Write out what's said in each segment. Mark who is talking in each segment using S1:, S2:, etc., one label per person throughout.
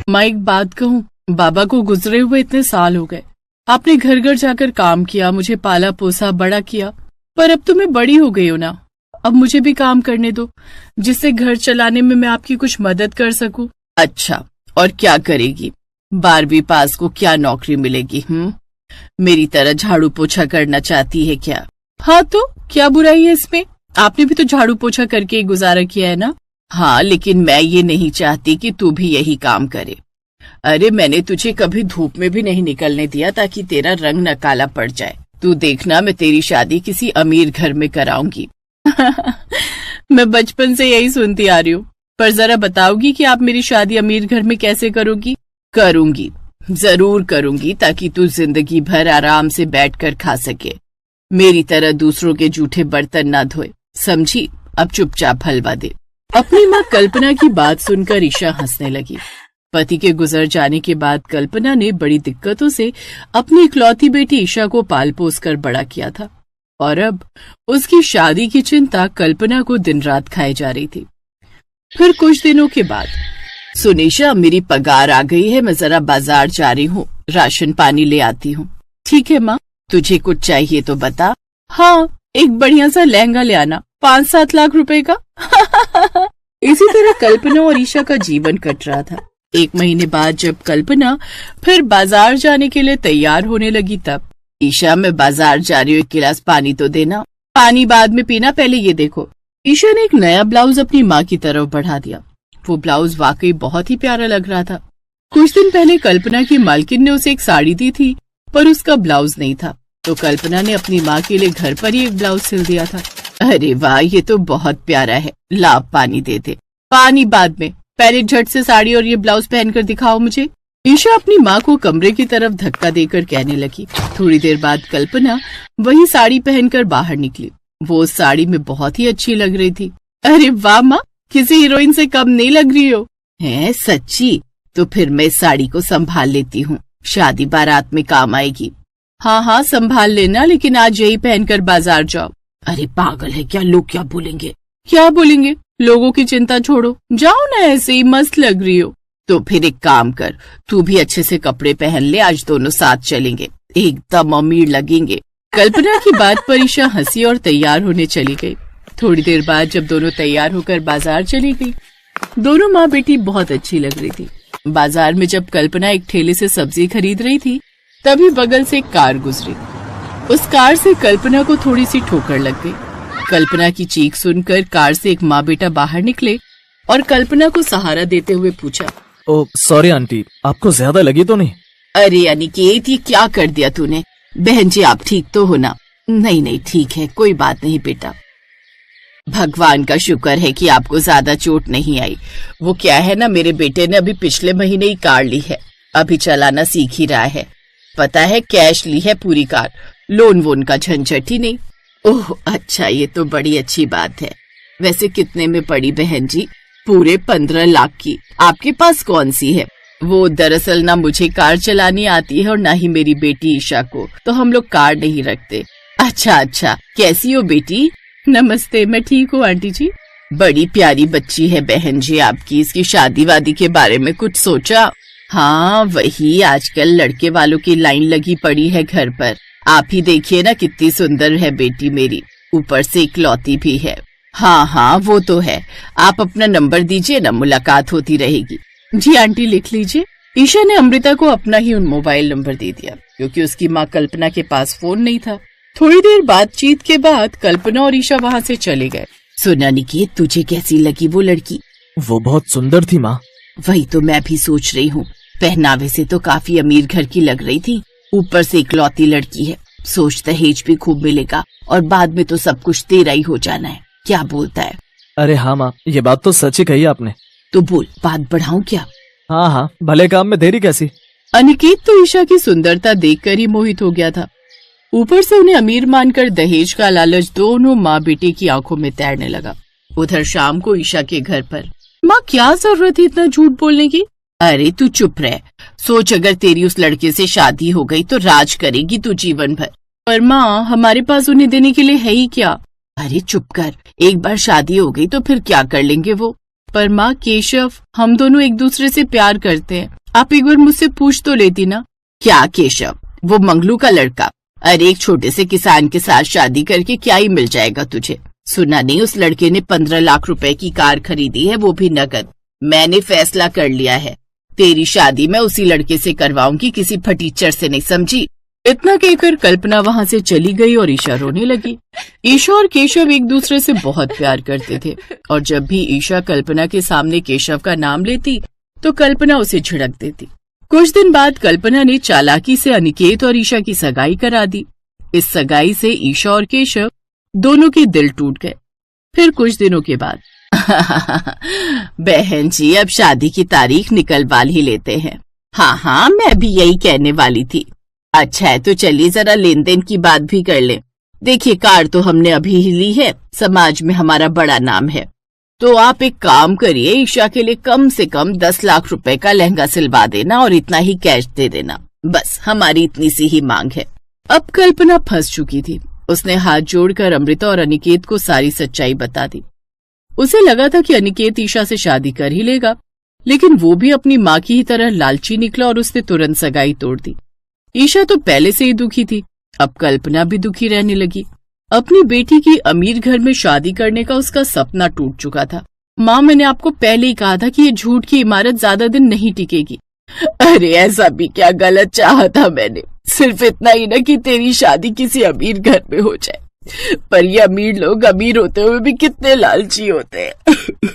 S1: माँ एक बात कहूँ, बाबा को गुजरे हुए इतने साल हो गए। आपने घर घर जाकर काम किया, मुझे पाला पोसा बड़ा किया, पर अब तो मैं बड़ी हो गई हूँ ना। अब मुझे भी काम करने दो, जिससे घर चलाने में मैं आपकी कुछ मदद कर सकूं। अच्छा, और क्या करेगी? 12वीं पास को क्या नौकरी मिलेगी? मेरी तरह झाड़ू पोछा करना चाहती है क्या? हाँ, तो क्या बुराई है इसमें? आपने भी तो झाड़ू पोछा करके गुजारा किया है ना। हाँ, लेकिन मैं ये नहीं चाहती कि तू भी यही काम करे। अरे, मैंने तुझे कभी धूप में भी नहीं निकलने दिया ताकि तेरा रंग न काला पड़ जाए। तू देखना, मैं तेरी शादी किसी अमीर घर में कराऊंगी। मैं बचपन से यही सुनती आ रही हूँ, पर जरा बताओगी कि आप मेरी शादी अमीर घर में कैसे करोगी? करूंगी, जरूर करूंगी, ताकि तू जिंदगी भर आराम से बैठकर खा सके, मेरी तरह दूसरों के जूठे बर्तन ना धोए, समझी? अब चुपचाप हलवा दे। अपनी माँ कल्पना की बात सुनकर ईशा हंसने लगी। पति के गुजर जाने के बाद कल्पना ने बड़ी दिक्कतों से अपनी इकलौती बेटी ईशा को पाल पोस कर बड़ा किया था, और अब उसकी शादी की चिंता कल्पना को दिन रात खाए जा रही थी। फिर कुछ दिनों के बाद, सुन ईशा, मेरी पगार आ गई है, मैं जरा बाजार जा रही हूँ, राशन पानी ले आती हूँ। ठीक है माँ, तुझे कुछ चाहिए तो बता। हाँ, एक बढ़िया सा लहंगा ले आना, 5-7 लाख रुपए का। इसी तरह कल्पना और ईशा का जीवन कट रहा था। 1 महीने बाद जब कल्पना फिर बाजार जाने के लिए तैयार होने लगी, तब ईशा, मैं बाजार जा रही हूँ, 1 गिलास पानी तो देना। पानी बाद में पीना, पहले ये देखो। ईशा ने एक नया ब्लाउज अपनी माँ की तरफ बढ़ा दिया। वो ब्लाउज वाकई बहुत ही प्यारा लग रहा था। कुछ दिन पहले कल्पना की मालकिन ने उसे एक साड़ी दी थी, पर उसका ब्लाउज नहीं था, तो कल्पना ने अपनी माँ के लिए घर पर ही एक ब्लाउज सिल दिया था। अरे वाह, ये तो बहुत प्यारा है, ला पानी दे दे। पानी बाद में, पहले झट से साड़ी और ये ब्लाउज पहनकर दिखाओ मुझे। ईशा अपनी माँ को कमरे की तरफ धक्का देकर कहने लगी। थोड़ी देर बाद कल्पना वही साड़ी पहनकर बाहर निकली। वो उस साड़ी में बहुत ही अच्छी लग रही थी। अरे वाह माँ, किसी हीरोइन से कम नहीं लग रही हो। है सच्ची? तो फिर मैं इस साड़ी को संभाल लेती हूँ, शादी बारात में काम आएगी। हाँ हाँ, संभाल लेना, लेकिन आज यही पहनकर बाजार जाओ। अरे पागल है क्या, लोग क्या बोलेंगे? क्या बोलेंगे? लोगों की चिंता छोड़ो, जाओ ना, ऐसे ही मस्त लग रही हो। तो फिर एक काम कर, तू भी अच्छे से कपड़े पहन ले, आज दोनों साथ चलेंगे, एकदम अमीर लगेंगे। कल्पना की बात पर ईशा हंसी और तैयार होने चली गई। थोड़ी देर बाद जब दोनों तैयार होकर बाजार चली गई, दोनों माँ बेटी बहुत अच्छी लग रही थी। बाजार में जब कल्पना एक ठेले से सब्जी खरीद रही थी, तभी बगल से एक कार गुजरी। उस कार से कल्पना को थोड़ी सी ठोकर लग गई। कल्पना की चीख सुनकर कार से एक माँ बेटा बाहर निकले और कल्पना को सहारा देते हुए पूछा,
S2: ओ सॉरी आंटी, आपको ज्यादा लगी तो नहीं?
S1: अरे अनिकेत, ये क्या कर दिया तूने? बहन जी, आप ठीक तो हो ना? नहीं नहीं, ठीक है, कोई बात नहीं बेटा। भगवान का शुक्र है कि आपको ज्यादा चोट नहीं आई। वो क्या है ना, मेरे बेटे ने अभी पिछले महीने ही कार ली है, अभी चलाना सीख ही रहा है। पता है, कैश ली है पूरी कार, लोन वोन का झंझट ही नहीं। ओह अच्छा, ये तो बड़ी अच्छी बात है। वैसे कितने में पड़ी बहन जी? पूरे 15 लाख की। आपके पास कौन सी है? वो दरअसल ना मुझे कार चलानी आती है और ना ही मेरी बेटी ईशा को, तो हम लोग कार नहीं रखते। अच्छा अच्छा, कैसी हो बेटी? नमस्ते, मैं ठीक हूँ आंटी जी। बड़ी प्यारी बच्ची है बहन जी आपकी। इसकी शादी वादी के बारे में कुछ सोचा? हाँ, वही आजकल लड़के वालों की लाइन लगी पड़ी है घर पर। आप ही देखिए ना, कितनी सुंदर है बेटी मेरी, ऊपर से इकलौती भी है। हाँ हाँ, वो तो है। आप अपना नंबर दीजिए ना, मुलाकात होती रहेगी। जी आंटी, लिख लीजिए। ईशा ने अमृता को अपना ही उन मोबाइल नंबर दे दिया, क्योंकि उसकी माँ कल्पना के पास फोन नहीं था। थोड़ी देर बातचीत के बाद कल्पना और ईशा वहाँ से चले गए। सुना निकेत, तुझे कैसी लगी वो लड़की?
S2: वो बहुत सुंदर थी माँ।
S1: वही तो मैं भी सोच रही हूँ, पहनावे से तो काफी अमीर घर की लग रही थी, ऊपर से इकलौती लड़की है। सोच दहेज भी खूब मिलेगा और बाद में तो सब कुछ तेरा ही हो जाना है। क्या बोलता है?
S2: अरे हाँ माँ, ये बात तो सच ही कही आपने।
S1: तो बोल, बात बढ़ाऊं क्या?
S2: हाँ हाँ, भले काम में देरी कैसी।
S1: अनिकेत तो ईशा की सुंदरता देखकर ही मोहित हो गया था। ऊपर से उन्हें अमीर मानकर दहेज का लालच दोनों माँ बेटे की आंखों में तैरने लगा। उधर शाम को ईशा के घर पर, माँ क्या जरूरत है इतना झूठ बोलने की? अरे तू चुप रह। सोच, अगर तेरी उस लड़के से शादी हो गई तो राज करेगी तू जीवन भर। पर माँ, हमारे पास उन्हें देने के लिए है ही क्या? अरे चुप कर, एक बार शादी हो गई तो फिर क्या कर लेंगे वो? पर माँ केशव, हम दोनों एक दूसरे से प्यार करते हैं। आप एक बार मुझसे पूछ तो लेती ना।
S3: क्या केशव, वो मंगलू का लड़का? अरे एक छोटे से किसान के साथ शादी करके क्या ही मिल जाएगा तुझे? सुना नहीं, उस लड़के ने 15 लाख रुपए की कार खरीदी है, वो भी नकद। मैंने फैसला कर लिया है, तेरी शादी मैं उसी लड़के से करवाऊंगी, किसी फटीचर से नहीं, समझी?
S1: इतना कहकर कल्पना वहां से चली गई और ईशा रोने लगी। ईशा और केशव एक दूसरे से बहुत प्यार करते थे और जब भी ईशा कल्पना के सामने केशव का नाम लेती तो कल्पना उसे झिड़क देती। कुछ दिन बाद कल्पना ने चालाकी से अनिकेत और ईशा की सगाई करा दी। इस सगाई से ईशा और केशव दोनों के दिल टूट गए। फिर कुछ दिनों के बाद
S3: बहन जी, अब शादी की तारीख निकलवा ही लेते हैं। हाँ, मैं भी यही कहने वाली थी। अच्छा है, तो चलिए जरा लेन देन की बात भी कर ले। देखिए, कार तो हमने अभी ही ली है, समाज में हमारा बड़ा नाम है, तो आप एक काम करिए, ईशा के लिए कम से कम 10 लाख रुपए का लहंगा सिलवा देना और इतना ही कैश दे देना। बस हमारी इतनी सी ही मांग है।
S1: अब कल्पना फंस चुकी थी। उसने हाथ जोड़कर अमृता और अनिकेत को सारी सच्चाई बता दी। उसे लगा था कि अनिकेत ईशा से शादी कर ही लेगा, लेकिन वो भी अपनी माँ की ही तरह लालची निकला और उसने तुरंत सगाई तोड़ दी। ईशा तो पहले से ही दुखी थी, अब कल्पना भी दुखी रहने लगी। अपनी बेटी की अमीर घर में शादी करने का उसका सपना टूट चुका था। माँ, मैंने आपको पहले ही कहा था कि ये झूठ की इमारत ज्यादा दिन नहीं टिकेगी।
S3: अरे ऐसा भी क्या गलत चाहा था मैंने? सिर्फ इतना ही ना कि तेरी शादी किसी अमीर घर में हो जाए, पर ये अमीर लोग अमीर होते हुए भी कितने लालची होते हैं।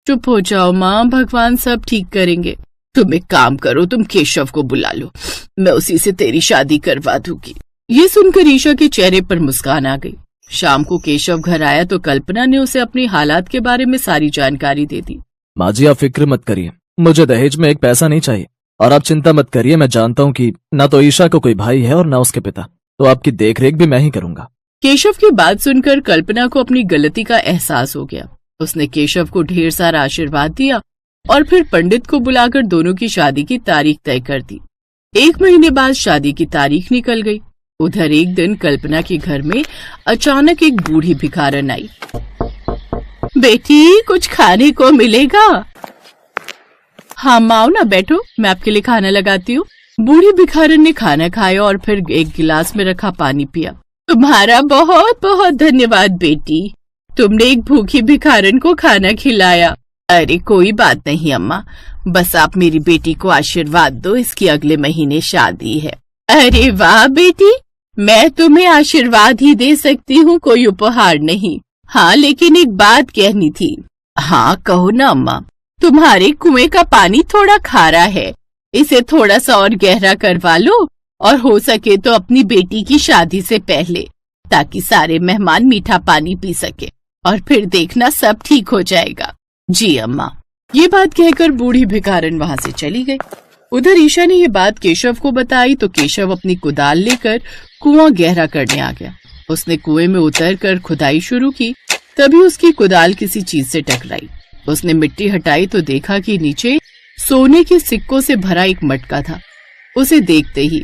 S1: चुप हो जाओ माँ, भगवान सब ठीक करेंगे।
S3: तुम एक काम करो, तुम केशव को बुला लो, मैं उसी से तेरी शादी करवा दूंगी।
S1: ये सुनकर ईशा के चेहरे पर मुस्कान आ गई। शाम को केशव घर आया तो कल्पना ने उसे अपनी हालात के बारे में सारी जानकारी दे दी।
S2: माँ जी, आप फिक्र मत करिए, मुझे दहेज में एक पैसा नहीं चाहिए और आप चिंता मत करिए। मैं जानता हूँ कि ना तो ईशा को कोई भाई है और ना उसके पिता, तो आपकी देखरेख भी मैं ही करूंगा।
S1: केशव की बात सुनकर कल्पना को अपनी गलती का एहसास हो गया। उसने केशव को ढेर सारा आशीर्वाद दिया और फिर पंडित को बुलाकर दोनों की शादी की तारीख तय कर दी। 1 महीने बाद शादी की तारीख निकल गई। उधर एक दिन कल्पना के घर में अचानक एक बूढ़ी भिखारन आई।
S3: बेटी, कुछ खाने को मिलेगा?
S1: हाँ माँ, आओ ना, बैठो, मैं आपके लिए खाना लगाती हूँ। बूढ़ी भिखारन ने खाना खाया और फिर एक गिलास में रखा पानी पिया।
S3: तुम्हारा बहुत बहुत धन्यवाद बेटी, तुमने एक भूखी भिखारन को खाना खिलाया। अरे कोई बात नहीं अम्मा, बस आप मेरी बेटी को आशीर्वाद दो, इसकी अगले महीने शादी है। अरे वाह बेटी, मैं तुम्हें आशीर्वाद ही दे सकती हूँ, कोई उपहार नहीं। हाँ, लेकिन एक बात कहनी थी। हाँ कहो ना अम्मा। तुम्हारे कुएं का पानी थोड़ा खारा है, इसे थोड़ा सा और गहरा करवा लो और हो सके तो अपनी बेटी की शादी से पहले, ताकि सारे मेहमान मीठा पानी पी सके, और फिर देखना सब ठीक हो जाएगा। जी अम्मा।
S1: ये बात कहकर बूढ़ी भिखारन वहाँ से चली गई। उधर ईशा ने ये बात केशव को बताई तो केशव अपनी कुदाल लेकर कुआं गहरा करने आ गया। उसने कुएं में उतरकर खुदाई शुरू की, तभी उसकी कुदाल किसी चीज से टकराई। उसने मिट्टी हटाई तो देखा कि नीचे सोने के सिक्कों से भरा एक मटका था। उसे देखते ही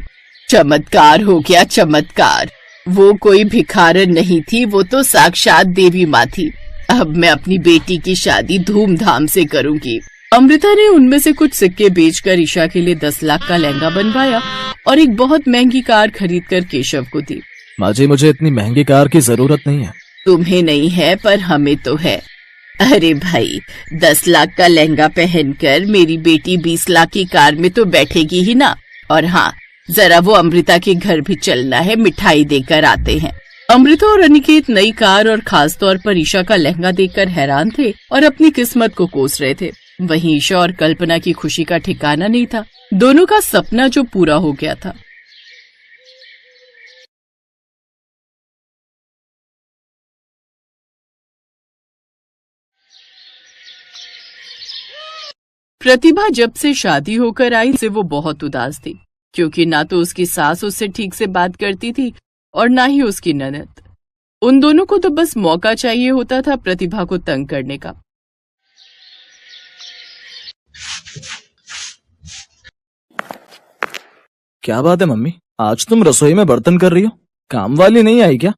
S3: चमत्कार हो गया, चमत्कार। वो कोई भिखारन नहीं थी, वो तो साक्षात देवी माँ थी। अब मैं अपनी बेटी की शादी धूमधाम से करूंगी।
S1: अमृता ने उनमें से कुछ सिक्के बेचकर ईशा के लिए 10 लाख का लहंगा बनवाया और एक बहुत महंगी कार खरीदकर केशव को दी।
S2: माँ जी, मुझे इतनी महंगी कार की जरूरत नहीं है।
S3: तुम्हें नहीं है पर हमें तो है। अरे भाई, 10 लाख का लहंगा पहनकर मेरी बेटी 20 लाख की कार में तो बैठेगी ही ना। और हाँ, जरा वो अमृता के घर भी चलना है, मिठाई देकर आते हैं।
S1: अमृता और अनिकेत नई कार और खास तौर पर ईशा का लहंगा देखकर हैरान थे और अपनी किस्मत को कोस रहे थे। वहीं ईशा और कल्पना की खुशी का ठिकाना नहीं था। दोनों का सपना जो पूरा हो गया था। प्रतिभा जब से शादी होकर आई से वो बहुत उदास थी, क्योंकि ना तो उसकी सास उससे ठीक से बात करती थी और ना ही उसकी ननद। उन दोनों को तो बस मौका चाहिए होता था प्रतिभा को तंग करने का।
S2: क्या बात है मम्मी, आज तुम रसोई में बर्तन कर रही हो? काम वाली नहीं आई क्या?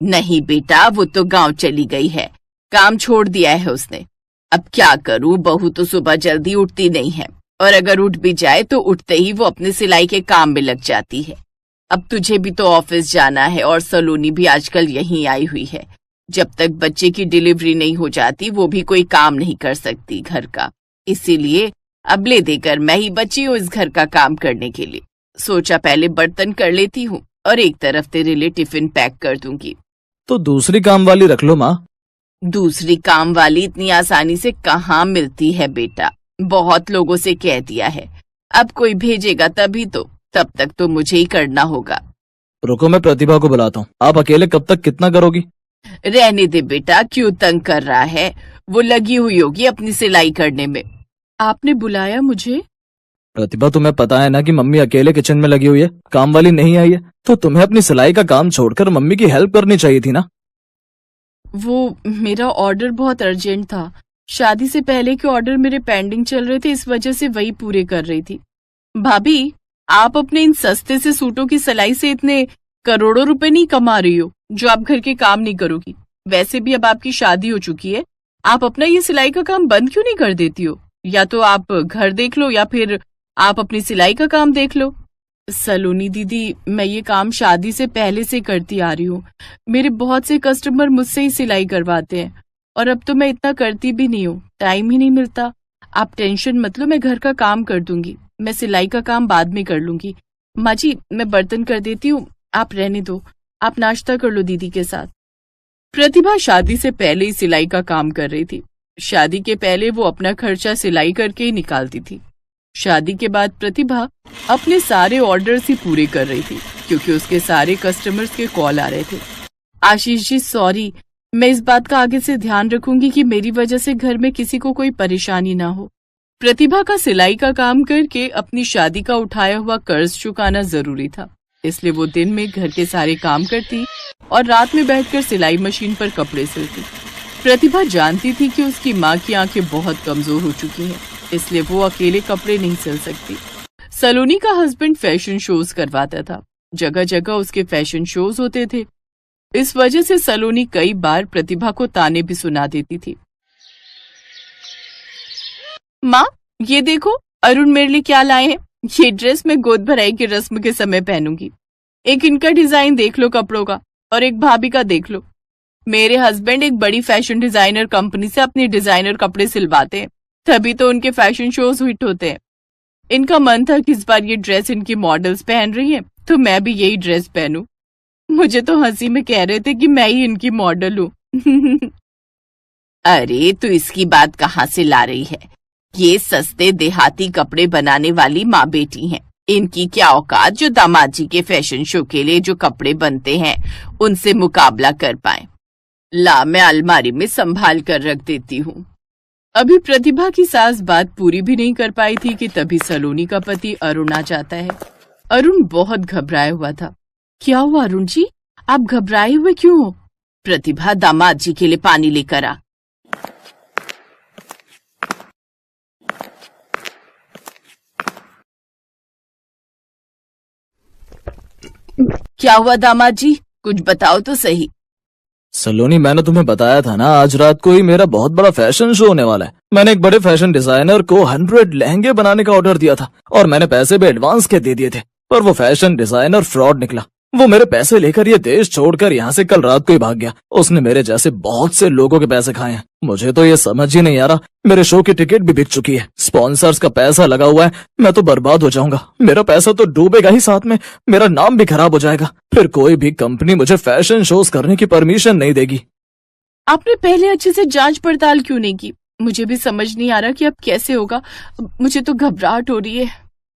S3: नहीं बेटा, वो तो गांव चली गई है, काम छोड़ दिया है उसने। अब क्या करूं, बहू तो सुबह जल्दी उठती नहीं है, और अगर उठ भी जाए तो उठते ही वो अपने सिलाई के काम में लग जाती है। अब तुझे भी तो ऑफिस जाना है और सलोनी भी आजकल यहीं आई हुई है। जब तक बच्चे की डिलीवरी नहीं हो जाती वो भी कोई काम नहीं कर सकती घर का, इसीलिए अब ले देकर मैं ही बची हूँ इस घर का काम करने के लिए। सोचा पहले बर्तन कर लेती हूँ और एक तरफ तेरे लिए टिफिन पैक कर दूंगी।
S2: तो दूसरी काम वाली रख लो माँ।
S3: दूसरी काम वाली इतनी आसानी से कहाँ मिलती है बेटा, बहुत लोगों से कह दिया है, अब कोई भेजेगा तभी तो, तब तक तो मुझे ही करना होगा।
S2: रुको मैं प्रतिभा को बुलाता हूँ। आप अकेले कब तक कितना करोगी?
S3: रहने दे बेटा, क्यों तंग कर रहा है, वो लगी हुई होगी अपनी सिलाई करने में।
S1: आपने बुलाया मुझे?
S2: प्रतिभा तुम्हें पता है ना कि मम्मी अकेले किचन में लगी हुई है, काम वाली नहीं आई है, तो तुम्हें अपनी सिलाई का काम छोड़कर मम्मी की हेल्प करनी चाहिए थी ना।
S1: वो मेरा ऑर्डर बहुत अर्जेंट था, शादी से पहले के ऑर्डर मेरे पेंडिंग चल रहे थे, इस वजह से वही पूरे कर रही थी। भाभी, आप अपने इन सस्ते से सूटों की सिलाई से इतने करोड़ों रुपए नहीं कमा रही हो जो आप घर के काम नहीं करोगी। वैसे भी अब आपकी शादी हो चुकी है, आप अपना ये सिलाई का काम बंद क्यों नहीं कर देती हो? या तो आप घर देख लो या फिर आप अपनी सिलाई का काम देख लो। सलोनी दीदी, मैं ये काम शादी से पहले से करती आ रही हूँ। मेरे बहुत से कस्टमर मुझसे ही सिलाई करवाते हैं और अब तो मैं इतना करती भी नहीं हूँ, टाइम ही नहीं मिलता। आप टेंशन मत लो, मैं घर का काम कर दूंगी, मैं सिलाई का काम बाद में कर लूंगी। माँ जी, मैं बर्तन कर देती हूँ, आप रहने दो, आप नाश्ता कर लो दीदी के साथ। प्रतिभा शादी से पहले ही सिलाई का काम कर रही थी। शादी के पहले वो अपना खर्चा सिलाई करके ही निकालती थी। शादी के बाद प्रतिभा अपने सारे ऑर्डर्स ही पूरे कर रही थी क्योंकि उसके सारे कस्टमर्स के कॉल आ रहे थे। आशीष जी सॉरी, मैं इस बात का आगे से ध्यान रखूंगी कि मेरी वजह से घर में किसी को कोई परेशानी ना हो। प्रतिभा का सिलाई का काम करके अपनी शादी का उठाया हुआ कर्ज चुकाना जरूरी था, इसलिए वो दिन में घर के सारे काम करती और रात में बैठकर सिलाई मशीन पर कपड़े सिलती। प्रतिभा जानती थी कि उसकी माँ की आंखें बहुत कमजोर हो चुकी हैं, इसलिए वो अकेले कपड़े नहीं सिल सकती। सलोनी का हस्बैंड फैशन शोज करवाता था, जगह जगह उसके फैशन शोज होते थे। इस वजह से सलोनी कई बार प्रतिभा को ताने भी सुना देती थी। माँ, ये देखो अरुण मेरे लिए क्या लाए हैं, ये ड्रेस मैं गोद भराई की रस्म के समय पहनूंगी। एक इनका डिजाइन देख लो कपड़ों का और एक भाभी का देख लो। मेरे हस्बैंड एक बड़ी फैशन डिजाइनर कंपनी से अपने डिजाइनर कपड़े सिलवाते हैं, तभी तो उनके फैशन शोज हिट होते हैं। इनका मन था कि इस बार ये ड्रेस इनकी मॉडल्स पहन रही हैं, तो मैं भी यही ड्रेस पहनूं। मुझे तो हंसी में कह रहे थे कि मैं ही इनकी मॉडल हूँ।
S3: अरे तू इसकी बात कहाँ से ला रही है, ये सस्ते देहाती कपड़े बनाने वाली माँ बेटी हैं, इनकी क्या औकात जो दामाद जी के फैशन शो के लिए जो कपड़े बनते हैं उनसे मुकाबला कर पाए। ला, मैं अलमारी में संभाल कर रख देती हूँ।
S1: अभी प्रतिभा की सास बात पूरी भी नहीं कर पाई थी कि तभी सलोनी का पति अरुण आ जाता है। अरुण बहुत घबराया हुआ था। क्या हुआ अरुण जी, आप घबराए हुए क्यों हो?
S3: प्रतिभा, दामाद जी के लिए पानी लेकर आ। क्या हुआ दामाद जी, कुछ बताओ तो सही।
S2: सलोनी, मैंने तुम्हें बताया था ना, आज रात को ही मेरा बहुत बड़ा फैशन शो होने वाला है। मैंने एक बड़े फैशन डिजाइनर को 100 लहंगे बनाने का ऑर्डर दिया था और मैंने पैसे भी एडवांस के दे दिए थे, पर वो फैशन डिजाइनर फ्रॉड निकला। वो मेरे पैसे लेकर ये देश छोड़कर यहाँ से कल रात को ही भाग गया। उसने मेरे जैसे बहुत से लोगों के पैसे खाए हैं। मुझे तो ये समझ ही नहीं आ रहा, मेरे शो की टिकट भी बिक चुकी है, स्पॉन्सर्स का पैसा लगा हुआ है, मैं तो बर्बाद हो जाऊंगा। मेरा पैसा तो डूबेगा ही, साथ में मेरा नाम भी खराब हो जाएगा। फिर कोई भी कंपनी मुझे फैशन शोज करने की परमिशन नहीं देगी।
S1: आपने पहले अच्छे से जांच पड़ताल क्यों नहीं की? मुझे भी समझ नहीं आ रहा कि अब कैसे होगा, मुझे तो घबराहट हो रही है।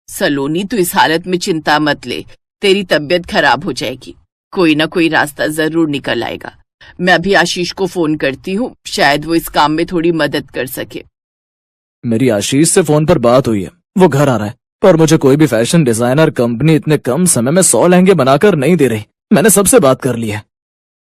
S3: सलोनी, तू इस हालत में चिंता मत ले, तेरी तबीयत खराब हो जाएगी, कोई ना कोई रास्ता जरूर निकल आएगा। मैं अभी आशीष को फोन करती हूँ, शायद वो इस काम में थोड़ी मदद कर सके।
S2: मेरी आशीष से फोन पर बात हुई है, वो घर आ रहा है, पर मुझे कोई भी फैशन डिजाइनर कंपनी इतने कम समय में 100 लहंगे बनाकर नहीं दे रही। मैंने सबसे बात कर ली है।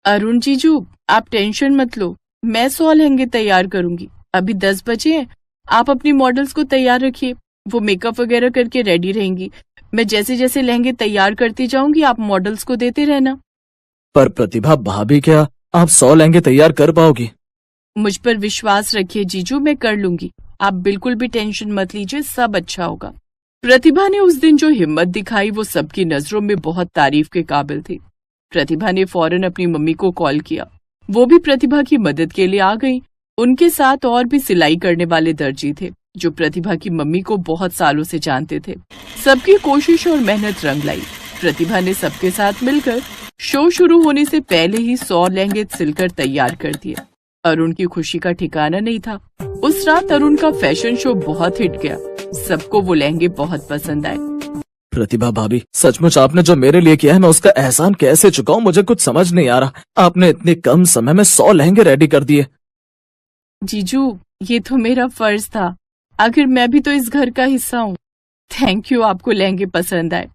S1: अरुण जीजू, आप टेंशन मत लो, मैं 100 लहंगे तैयार करूंगी। अभी 10 बजे हैं, आप अपनी मॉडल्स को तैयार रखिए, वो मेकअप वगैरह करके रेडी रहेंगी। मैं जैसे जैसे लहंगे तैयार करती जाऊंगी, आप मॉडल्स को देते रहना।
S2: पर प्रतिभा भाभी, क्या आप 100 लहंगे तैयार कर पाओगी?
S1: मुझ पर विश्वास रखिए जीजू, मैं कर लूंगी। आप बिल्कुल भी टेंशन मत लीजिए, सब अच्छा होगा। प्रतिभा ने उस दिन जो हिम्मत दिखाई वो सबकी नजरों में बहुत तारीफ के काबिल थी। प्रतिभा ने फौरन अपनी मम्मी को कॉल किया। वो भी प्रतिभा की मदद के लिए आ गई। उनके साथ और भी सिलाई करने वाले दर्जी थे जो प्रतिभा की मम्मी को बहुत सालों से जानते थे। सबकी कोशिश और मेहनत रंग लाई। प्रतिभा ने सबके साथ मिलकर शो शुरू होने से पहले ही 100 लहंगे सिलकर तैयार कर दिए। अरुण की खुशी का ठिकाना नहीं था। उस रात अरुण का फैशन शो बहुत हिट गया। सबको वो लहंगे बहुत पसंद आए।
S2: प्रतिभा भाभी, सचमुच आपने जो मेरे लिए किया है मैं उसका एहसान कैसे चुकाऊं, मुझे कुछ समझ नहीं आ रहा। आपने इतने कम समय में 100 लहंगे रेडी कर दिए।
S1: जीजू, ये तो मेरा फर्ज था। आखिर मैं भी तो इस घर का हिस्सा हूँ। थैंक यू, आपको लहंगे पसंद आए।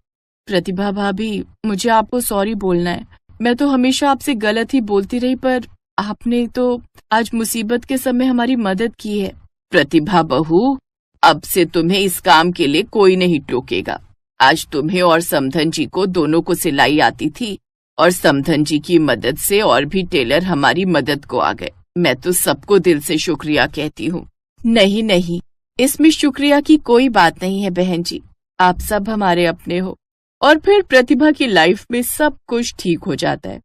S1: प्रतिभा भाभी, मुझे आपको सॉरी बोलना है। मैं तो हमेशा आपसे गलत ही बोलती रही, पर आपने तो आज मुसीबत के समय हमारी मदद की है।
S3: प्रतिभा बहू, अब से तुम्हें इस काम के लिए कोई नहीं टोकेगा। आज तुम्हें और समधन जी को दोनों को सिलाई आती थी और समधन जी की मदद से और भी टेलर हमारी मदद को आ गए। मैं तो सबको दिल से शुक्रिया कहती हूँ।
S1: नहीं नहीं, इसमें शुक्रिया की कोई बात नहीं है बहन जी, आप सब हमारे अपने हो। और फिर प्रतिभा की लाइफ में सब कुछ ठीक हो जाता है।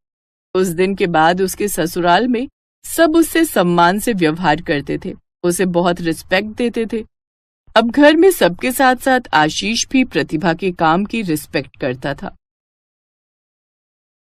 S1: उस दिन के बाद उसके ससुराल में सब उससे सम्मान से व्यवहार करते थे, उसे बहुत रिस्पेक्ट देते थे। अब घर में सबके साथ साथ आशीष भी प्रतिभा के काम की रिस्पेक्ट करता था।